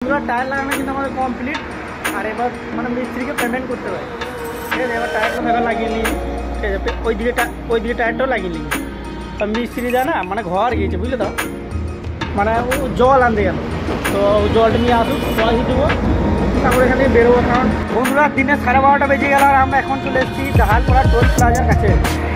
পুরো টায়ার লাগানো কিন্তু আমাদের কমপ্লিট। আর এবার মানে মিস্ত্রিকে পেমেন্ট করতে হবে, ঠিক আছে। এবার টায়ারটা দেখা লাগিয়ে নিই, ঠিক আছে। ওই দিকে টায়ারটাও লাগিয়ে নিই। মিস্ত্রি যায় না, মানে ঘর গিয়েছে, বুঝলে তো, মানে ও জল আনতে গেল, তো জলটা নিয়ে আসুক, পয়সা দেবো, তারপরে এখান থেকে বেরোবো। কারণ বন্ধুরা দিনে 12:30 বেজে গেল আর আমরা এখন চলে এসেছি জাহালপাড়া টোল প্লাজার কাছে।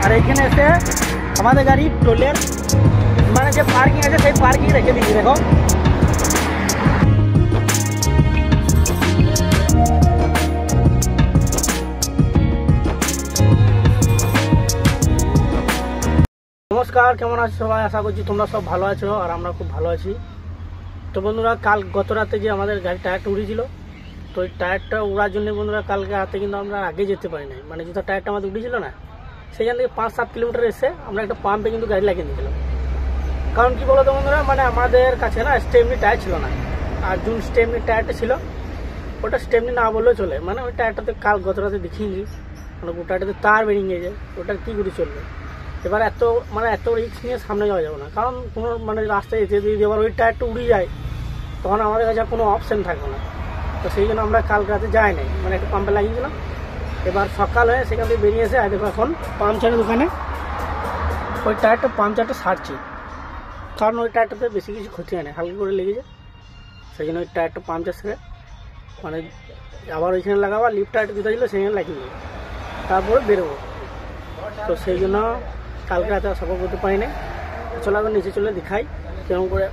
আর এইখানে এসে আমাদের গাড়ি টোলের মানে যে পার্কিং আছে সেই পার্কিং রেখে দিচ্ছি। দেখো নমস্কার, কেমন আছো সবাই? আশা করছি তোমরা সব ভালো আছো আর আমরা খুব ভালো আছি। তো বন্ধুরা গত রাতে যে আমাদের গাড়ি টায়ারটা উড়েছিল, তো ওই টায়ারটা উড়ার জন্য বন্ধুরা কালকে রাতে কিন্তু আমরা আগে যেতে পারি নাই। মানে যেটা টায়ারটা আমাদের উড়েছিল না, সেখান থেকে 5-7 কিলোমিটার এসে আমরা একটা পাম্পে কিন্তু গাড়ি লাগিয়ে দিয়েছিলাম। কারণ কি বলতো বন্ধুরা, মানে আমাদের কাছে না স্টেপনি টায়ার ছিল না। আর যোন স্টেপনি টায়ারটা ছিল ওটা স্টেপনি না বললেও চলে। মানে ওই টায়ারটাতে গত রাতে দেখিনি, মানে ওটাতে তার বেরিয়ে গিয়েছে, ওটা কী করে চলবে। এবার এত রিস্ক নিয়ে সামনে যাওয়া যাবে না, কারণ কোনো মানে রাস্তায় যেতে যদি এবার ওই টায়ারটা উড়ে যায় তখন আমাদের কাছে কোনো অপশান থাকবে না। তো সেই জন্য আমরা কাল রাতে যাই নাই, মানে একটা পাম্পে লাগিয়েছিলাম। এবার সকাল হয়ে সেখান থেকে বেরিয়ে এসে দেখো এখন পাম্পচারের দোকানে ওই পাম্পচারটা সারছি। কারণ ওই টায়ারটাতে বেশি কিছু ক্ষতি হয় না, হালকা করে লেগেছে, সেই জন্য ওই টায়ারটা পাম্পচার সেরে মানে আবার ওইখানে লাগাবো। লিফ্ট টায়ারটা যেটা ছিল সেখানে লাগিয়ে দেবো, তারপরে বেরোবো। তো সেই জন্য কালকে রাতে সফর করতে পারি না। চলো আবার নিচে চলে দেখাই কেমন করে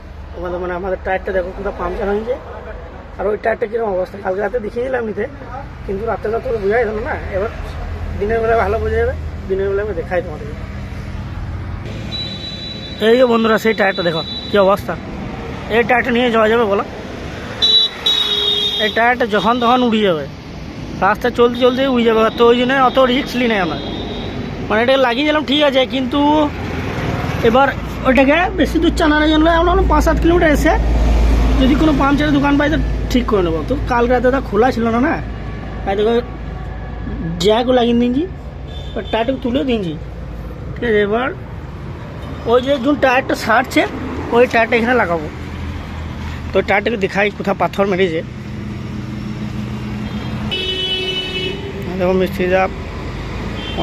আমাদের টায়ারটা দেখো কোথাও পাম্পচার হয়েছে আর ওই টায়ারটা কীরকম অবস্থা। কালকে রাতে দেখিয়ে দিলাম নিতে, কিন্তু রাত্রে তো বোঝা যেত না। এবার দিনের বেলায় ভালো বোঝা যাবে, দিনের বেলায় আমি দেখাই তোমাদেরকে। এই যে বন্ধুরা সেই টায়ারটা দেখো কী অবস্থা। এই টায়ারটা নিয়ে যাওয়া যাবে বলো? এই টায়ারটা যখন তখন উড়ে যাবে, রাস্তা চলতে চলতে উড়ে যাবে। তো ওই জন্য অত রিস্ক নিই নাই আমরা, মানে এটাকে লাগিয়ে দিলাম ঠিক আছে। কিন্তু এবার ওইটাকে বেশি দূর চালানোর জন্য আমরা 5-7 কিলোমিটার এসে যদি কোনো পাম্পচারের দোকান পাই তো ঠিক করে নেবো। তো কাল রাতে তো খোলা ছিল না, না তাই দেখো জ্যাকও লাগিয়ে দিয়েছি, এবার টায়ারটাকে তুলেও দিয়েছি, ঠিক আছে। এবার ওই যে যোন টায়ারটা সারছে ওই টায়ারটা এখানে লাগাবো। তো টায়ারটাকে দেখাই কোথাও পাথর মেরেছে। দেখো মিস্ত্রিরা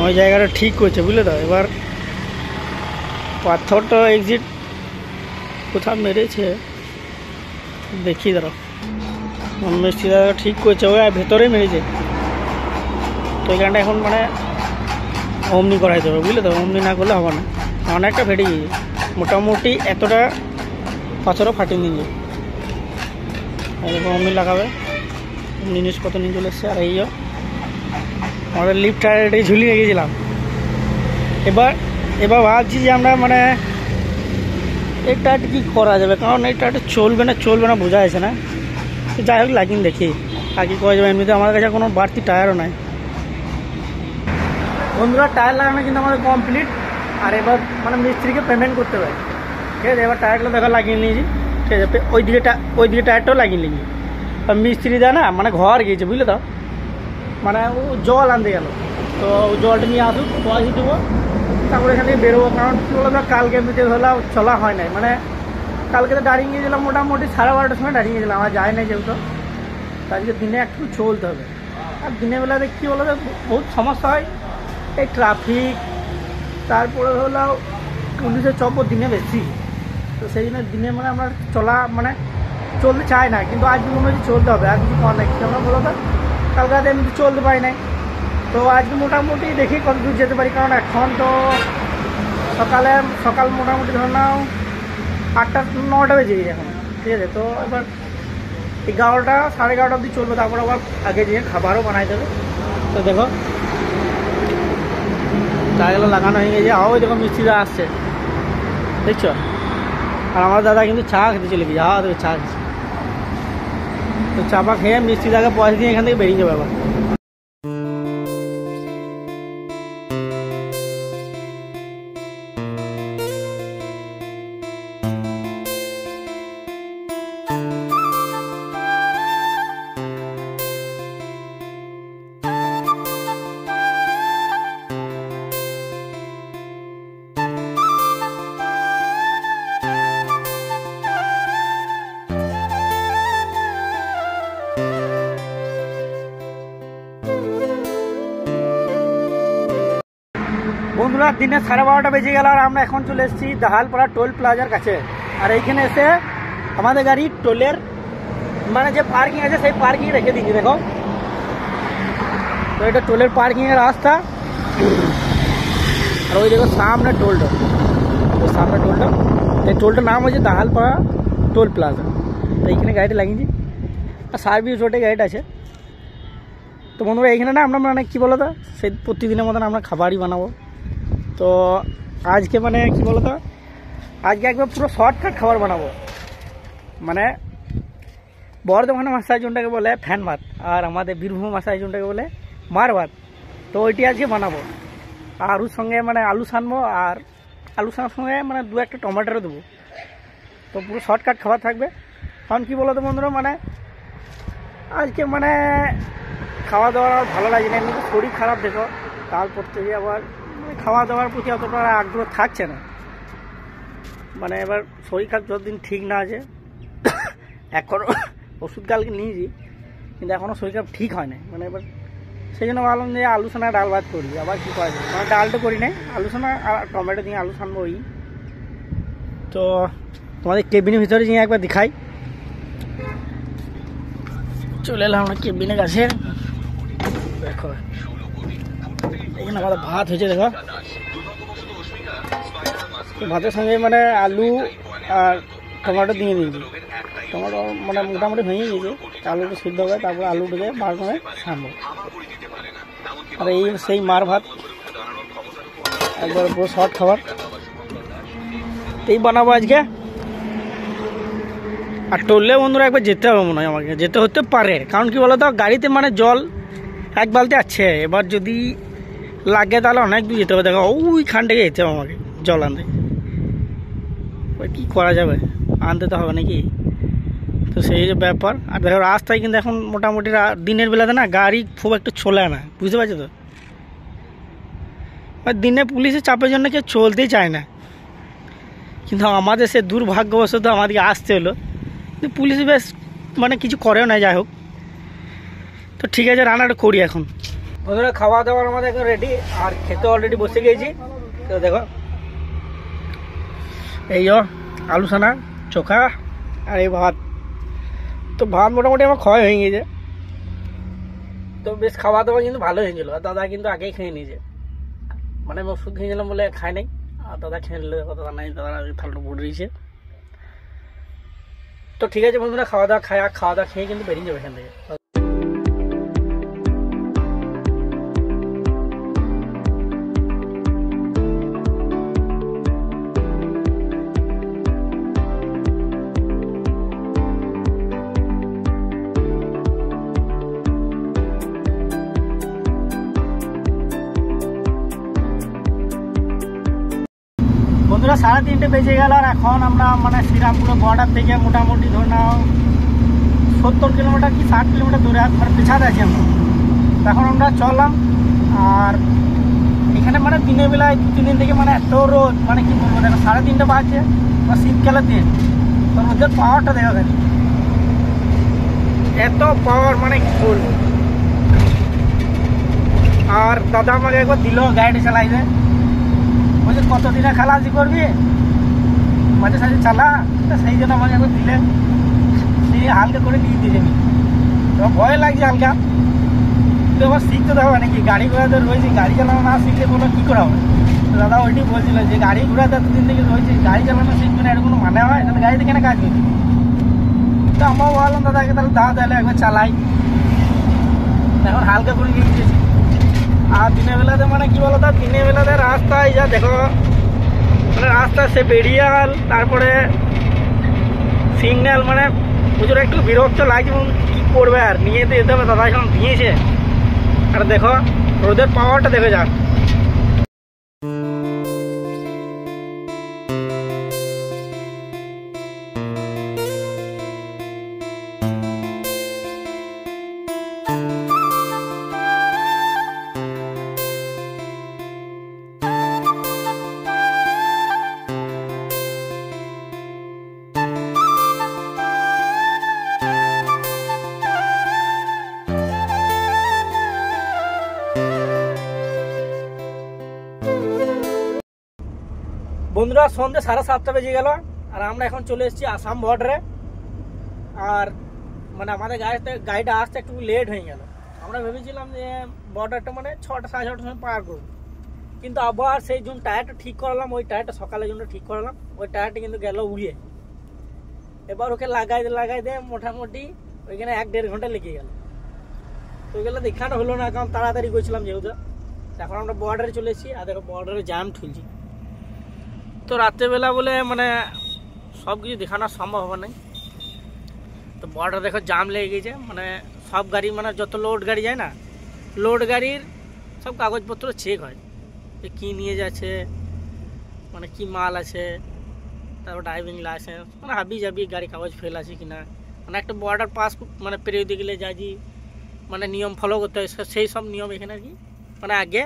ওই জায়গাটা ঠিক করছে, বুঝলে তো। এবার পাথরটা এক্সিট কোথাও মেরেছে দেখি, ধরো মিস্ত্রিরা ঠিক করছে, ওই ভেতরে মেরেছে। তো এখানটা এখন মানে অমনি করাইতে হবে, বুঝলে তো। অমনি না করলে হবে না, অনেকটা ফেটে গিয়েছে, মোটামুটি এতটা পাথরও ফাটিয়ে নিয়ে যায়। এরকম অমনি লাগাবে, জিনিসপত্র নিয়ে চলে এসছে। আর এই আমাদের লিফ্ট টায়ারটাই ঝুলিয়ে গিয়েছিলাম। এবার ভাবছি যে আমরা মানে এই টায়ারটা কী করা যাবে, কারণ এই টায়ারটা চলবে না বোঝা যাচ্ছে না। যাই হোক লাগিয়ে দেখি আর কি করা যাবে। এমনিতে আমার কাছে কোনো বাড়তি টায়ারও নাই। বন্ধুরা টায়ার লাগানো কিন্তু আমাদের কমপ্লিট। আর এবার মানে মিস্ত্রিকে পেমেন্ট করতে হবে, ঠিক আছে। এবার টায়ারগুলো দেখা লাগিয়ে নিয়েছি, ঠিক আছে। ওই দিকে টায়ারটাও লাগিয়ে নিয়েছি। আর মিস্ত্রি যায় না, মানে ঘর গিয়েছে, বুঝলে তো, মানে ও জল আনতে গেল, তো জলটা নিয়ে আসুক, পয়সা দেবো, তারপরে এখান থেকে বেরোবো। কারণ কী বলতো কালকে এমনিতে হলেও চলা হয় নাই, মানে কালকে তো দাঁড়িয়ে গিয়েছিলাম মোটামুটি 12:30টার সময় দাঁড়িয়ে গিয়েছিলাম। আমার যায় নাই যেহেতু, আজকে দিনে একটু চলতে হবে। আর দিনের বেলাতে কী বলতো বহুত সমস্যা হয়, এই ট্রাফিক, তারপরে হলো পুলিশের চপর দিনে বেশি। তো সেই জন্য দিনে মানে আমরা চলতে চাই না, কিন্তু আজকে মনে হচ্ছে চলতে হবে। আর কিছু করার নাই, আমরা বলতো কালকে রাতে এমনি চলতে পারি নাই। তো আজকে মোটামুটি দেখি কত দূর যেতে পারি। কারণ এখন তো সকাল মোটামুটি ধর নাও 8-9টা বেজে গেছে এখন, ঠিক আছে। তো এবার 11টা 11:30 অবধি চলবে, তারপর আবার আগে যেয়ে খাবারও বানাই দেবে। তো দেখো টায়ারগুলো লাগানো হয়ে গেছে। ওই দেখো মিস্ত্রিরা আসছে, দেখছো। আর আমার দাদা কিন্তু চা খেতে চলে গেছে, দেখো চা খেয়েছে। তো চাপা খেয়ে মিস্ত্রিদাকে পয়সা দিয়ে এখান থেকে বেরিয়ে যাবে আবার। বন্ধুরা দিনে 12:30 বেজে গেল আর আমরা এখন চলে এসেছি দাহালপাড়া টোল প্লাজার কাছে। আর এইখানে এসে আমাদের গাড়ি টোলের মানে যে পার্কিং আছে সেই পার্কিং রেখে দিচ্ছি। দেখো তো এটা টোলের পার্কিং এর রাস্তা। আর ওই দেখো সামনে টোলটা, ওই সামনে টোলটা, এই টোলটার নাম হচ্ছে দাহালপাড়া টোল প্লাজা। তো এইখানে গাড়িটা লাগিয়েছি আর সার্ভিস রোডে গাড়িটা আছে। তো বন্ধুরা এইখানে না আমরা মানে কী বলো তো সেই প্রতিদিনের মতন আমরা খাবারই বানাবো। তো আজকে মানে কী বলো তো আজকে একবার পুরো শর্টকাট খাবার বানাবো। মানে বর্ধমানে মাসায় জনটাকে বলে ফ্যান ভাত আর আমাদের বীরভূম মাসায় জনটাকে বলে মার ভাত। তো ওইটি আজকে বানাবো আর ওর সঙ্গে মানে আলু সানবো আর আলু সানার সঙ্গে মানে 2-1টা টমেটোও দেবো। তো পুরো শর্টকাট খাবার থাকবে। কারণ কী বলো তো বন্ধুরা মানে আজকে মানে খাওয়া দাওয়ার আর ভালো লাগে না, এমনি শরীর খারাপ দেখো তারপর থেকে আবার খাওয়া দাওয়ার প্রতি অতটা আগ্রহ থাকছে না। মানে এবার শরীর খারাপ যতদিন ঠিক না আছে এখনও ওষুধ কালকে নিয়েছি কিন্তু এখনও শরীর খারাপ ঠিক হয় না। মানে এবার সেই জন্য ভাবলাম যে আলু সানা ডাল ভাত করি। আবার কী করা যায় মানে ডালটা করি নাই, আলু সানা আর টমেটো দিয়ে আলু সানবো ওই। তো তোমাদের কেবিনের ভিতরে গিয়ে একবার দেখাই। চলে এলাম আমরা কেবিনের কাছে। দেখো এখানে আমাদের ভাত হয়েছে। দেখো ভাতের সঙ্গে মানে আলু আর টমেটো দিয়ে দিয়েছি। টমেটো মানে মোটামুটি ভেঙে গিয়েছে, আলুটা সিদ্ধ হবে তারপর আলুটাকে বার করে সানবো। আর এই সেই মার ভাত একবার পুরো শর্ট খাবার এই বানাবো আজকে। আর টললে বন্ধুরা একবার যেতে হবে, মনে হয় আমাকে যেতে হতে পারে। কারণ কি বলতো গাড়িতে মানে জল এক বালতি আছে, এবার যদি লাগে তাহলে অনেক দূর যেতে হবে। দেখো ওইখান থেকে যেতে হবে আমাকে জল আনতে। কী করা যাবে, আনতে তো হবে নাকি। তো সেই যে ব্যাপার। আর দেখো রাস্তায় কিন্তু এখন মোটামুটি দিনের বেলাতে না গাড়ি খুব একটা চলে না, বুঝতে পারছো তো। দিনে পুলিশের চাপের জন্য কেউ চলতেই চায় না, কিন্তু আমাদের সে দুর্ভাগ্যবশত আমাদেরকে আসতে হলো। কিন্তু পুলিশ বেশ মানে কিছু করেও না, যাই হোক। তো ঠিক আছে রান্নাটা করি এখন। বন্ধুরা খাওয়া দাওয়ার আমাদের এখন রেডি আর খেতে অলরেডি বসে গিয়েছি। তো দেখো এই আলু সানা চোখা আর এই ভাত। তো ভাত মোটামুটি আমার খাওয়া হয়ে গিয়েছে। তো বেশ খাওয়া দাওয়া কিন্তু ভালো হয়েছিল। আর দাদা কিন্তু আগেই খেয়ে নিয়েছে, মানে আমি ওষুধ খেয়েছিলাম বলে খায় নাই। আর দাদা খেয়ে নিলে দেখো দাদা নাই, দাদা থালটা পড়ে দিয়েছে। তো ঠিক আছে বন্ধুরা খাওয়া দাওয়া খেয়ে কিন্তু বেরিয়ে যাবে এখান থেকে। বন্ধুরা 3:30 বেজে গেল আর এখন আমরা মানে শ্রীরামপুর বর্ডার থেকে মোটামুটি ধরে নাও 70 কিলোমিটার কি 60 কিলোমিটার দূরে মানে পেছাতে আছি আমরা। এখন আমরা চললাম। আর এখানে মানে দিনের বেলায় 2-3 দিন থেকে মানে এত রোদ, মানে কি বলবো। দেখো 3:30 বাজছে বা শীতকালের দিন, তো রোদের পাওয়ারটা দেখা গেছে এত পাওয়ার মানে কি বলবো। আর দাদা আমাকে একবার দিল গাড়ি চালাইবে, বলছে কতদিনে খালাসি করবি, মাঝে সাঝে চালা। সেই জন্য আমাকে একবার দিলে সেই হালকা করে দিয়ে দিয়েছে। এবার ভয় লাগছে হালকা, তো এবার শিখতে তো হবে নাকি। গাড়ি ঘোড়াতে রয়েছে, গাড়ি চালানো না শিখলে বলো কী করা হবে। তো দাদা ওইটি বলছিল যে গাড়ি ঘোড়াতে এতদিন থেকে রয়েছে, গাড়ি চালানো শিখবে না, এর কোনো মানে হয়? তাহলে গাড়িতে কেন কাজ করছি। তো আমরাও বললাম দাদাকে তাহলে একবার চালাই। এখন হালকা করে নিয়ে দিয়েছি। আর দিনের বেলাতে মানে কি বলো তো, দিনের বেলাতে রাস্তায় যা দেখো মানে রাস্তা সে বেরিয়াল তারপরে সিগন্যাল, মানে প্রচুর একটু বিরক্ত লাগছে। কী করবে আর, নিয়ে তো যেতে হবে। দাদা এখন দিয়েছে। আর দেখো রোদের পাওয়ারটা দেখে যাক। বন্ধুরা সন্ধ্যে 7:30 বেজে গেল, আর আমরা এখন চলে এসেছি আসাম বর্ডারে। আর মানে আমাদের গাড়িটা আসতে একটু লেট হয়ে গেল। আমরা ভেবেছিলাম যে বর্ডারটা মানে 6টা 6:30টার সময় পার করবো, কিন্তু আবার সেই জন্য টায়ারটা ঠিক করালাম, ওই টায়ারটা সকালের জন্য ঠিক করালাম, ওই টায়ারটা কিন্তু গেল উড়িয়ে। এবার ওকে লাগাই দে মোটামুটি ওইখানে 1-1.5 ঘন্টা লেগে গেল। তো ওইগুলো দেখানো হলো না, কারণ তাড়াতাড়ি গেছিলাম যেহেতু। এখন আমরা বর্ডারে চলে এসেছি, আর দেখো বর্ডারে জ্যাম ঠুলছি। তো রাত্রেবেলা বলে মানে সব কিছু দেখানো সম্ভব হবে না। তো বর্ডার দেখো জাম লেগে গেছে, মানে সব গাড়ি মানে যত লোড গাড়ি যায় না, লোড গাড়ির সব কাগজপত্র চেক হয় যে কী নিয়ে যাচ্ছে, মানে কি মাল আছে, তারপর ড্রাইভিং লাইসেন্স, মানে হাবি জাবি গাড়ি কাগজ ফেল আছে কিনা, মানে একটা বর্ডার পাস মানে পেরিয়ে দিয়ে গেলে যা যে মানে নিয়ম ফলো করতে হয়, সেই সব নিয়ম এখানে আর কি মানে আগে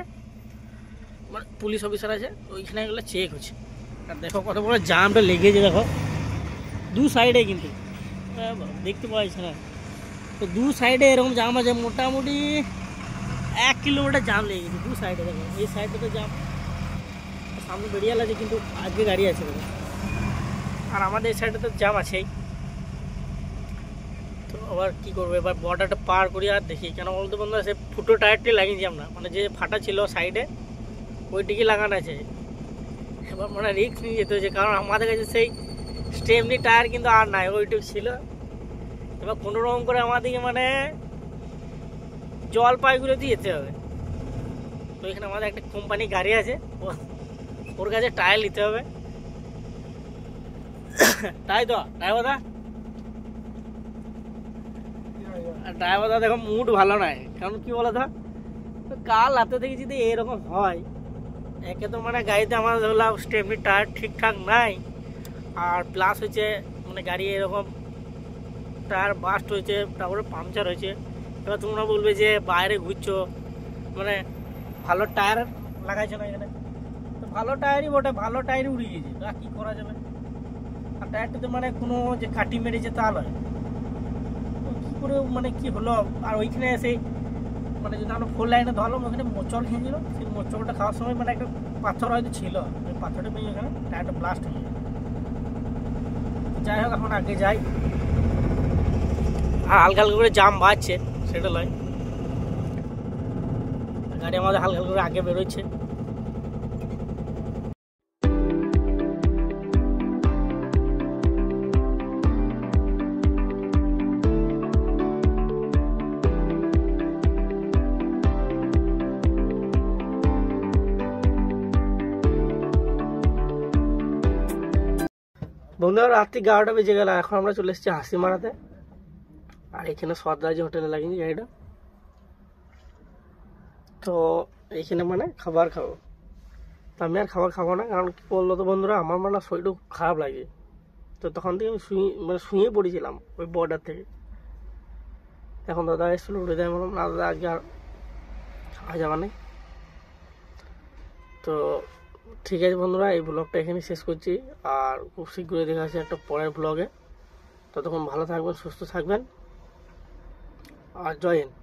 মানে পুলিশ অফিসার আছে ওইখানে এগুলো চেক হচ্ছে। আর দেখো কত বড় জামটা লেগেছে, দেখো দু সাইডে কিন্তু দেখতে পাওয়া যাচ্ছে না। তো দু সাইডে এরকম জাম আছে, মোটামুটি 1 কিলোমিটার জাম লেগে গেছে দু সাইডে। দেখো এই সাইডে তো জাম, সামনে বেরিয়াল আছে কিন্তু আজকে গাড়ি আছে দেখো, আর আমাদের এই সাইডে তো জাম আছেই। তো আবার কী করবো, এবার বর্ডারটা পার করি আর দেখি। কেন বলতে বন্ধুরা, সে ফুটো টায়ারটি লাগিয়েছি আমরা, মানে যে ফাটা ছিল সাইডে ওইটিকে লাগানো আছে। এবার মানে রিস্ক নিয়ে যেতে হয়েছে, কারণ আমাদের কাছে সেই স্টেমনি টায়ার কিন্তু আর নাই, ওইটুকু ছিল। এবার কোনো রকম করে আমাদেরকে মানে জলপাইগুড়িতে যেতে হবে। তো এখানে আমাদের একটা কোম্পানি গাড়ি আছে, ওর কাছে টায়ার নিতে হবে। তাই তো ড্রাইভার দা দেখো মুড ভালো নাই, কারণ কি বলো তো, কাল রাতে থেকে যদি এরকম হয়, একে তো মানে গাড়িতে আমার ধরলাম স্টেপনি টায়ার ঠিকঠাক নাই, আর প্লাস হচ্ছে মানে গাড়ি এরকম টায়ার বাস্ট হয়েছে, তারপরে পাংচার হয়েছে। এবার তোমরা বলবে যে বাইরে ঘুরছো, মানে ভালো টায়ার লাগাইছো না এখানে। তো ভালো টায়ারই বটে, ভালো টায়ারই উড়ে গিয়েছে, তা কী করা যাবে। আর টায়ারটাতে মানে কোনো যে কাটি মেরেছে তা নয়, কী করে মানে কি হলো। আর ওইখানে সেই মানে যদি আমরা 4 লাইনে ধরলাম, ওখানে মোচড় খেয়েছিল, সেই মোচড়টা খাওয়ার সময় মানে একটা পাথর হয়তো ছিল, ওই পাথরটা পেয়ে ওখানে টায়ারটা ব্লাস্ট হয়ে যায়। যাই হোক এখন আগে যাই, আর হালকা হালকা করে জাম বাজছে সেটা নয়, গাড়ি আমাদের হালকা হালকা করে আগে বেরোচ্ছে। বন্ধুরা রাত্রি 11টা বেজে গেল, এখন আমরা চলে এসেছি হাসিমারাতে। আর এখানে সরদারজি হোটেলে লাগিয়েছি গাড়িটা। তো এইখানে মানে খাবার খাবো। তো আমি আর খাবার খাবো না, কারণ কি বললো তো বন্ধুরা, আমার মানে শরীরটা খুব খারাপ লাগে। তো তখন থেকে আমি শুয়ে পড়েছিলাম ওই বর্ডার থেকে। এখন দাদা এসেছিলো, উঠে দেয়, বললাম না দাদা আজকে আর খাওয়া যাওয়া নেই। তো ঠিক আছে বন্ধুরা, এই ব্লগটা এখানে শেষ করছি, আর খুব শীঘ্রই দেখা যাচ্ছে একটা পরের ব্লগে। ততক্ষণ ভালো থাকবেন, সুস্থ থাকবেন, আর জয় হিন্দ।